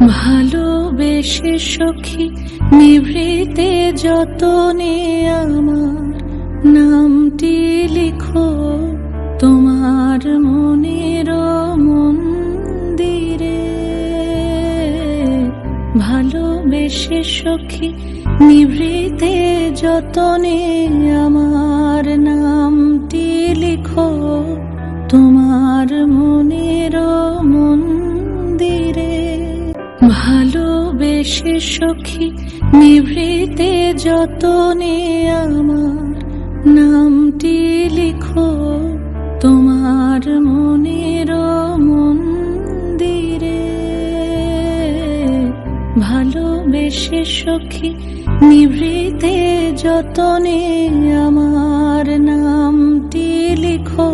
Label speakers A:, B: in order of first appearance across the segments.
A: ভালোবেসে সখী নিভৃতে যতনে আমার নামটি লিখো তোমার মনের মন্দিরে। ভালোবেসে সখী নিভৃতে যতনে আমার নামটি লিখো তোমার মনের মন্দিরে। ভালোবেসে সখী নিভৃতে যতনে আমার নামটি লিখো তোমার মনের মন্দিরে। ভালোবেসে সখী নিভৃতে যতনে আমার নামটি লিখো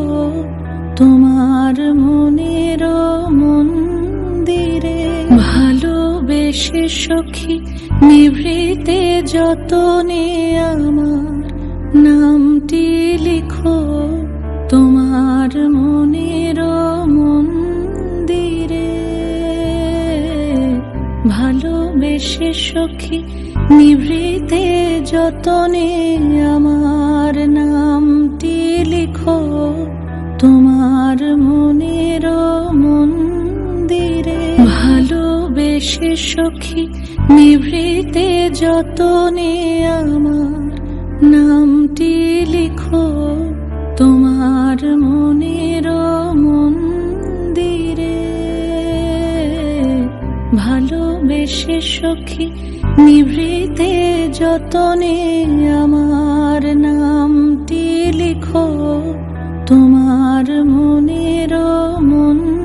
A: তোমার মনের মন্দিরে। ভালোবেসে সখী নিভৃতে যতনে আমার নামটি লিখো তোমার মনের মন্দিরে। ভালোবেসে সখী নিভৃতে যতনে আমার নামটি লিখো তোমার মনের মন্দিরে। ভালোবেসে সখী নিভৃতে যতনে আমার নামটি লিখো তোমার মনের মন্দিরে। ভালোবেসে সখী নিভৃতে যতনে আমার নামটি লিখো তোমার মনের মন্দিরে।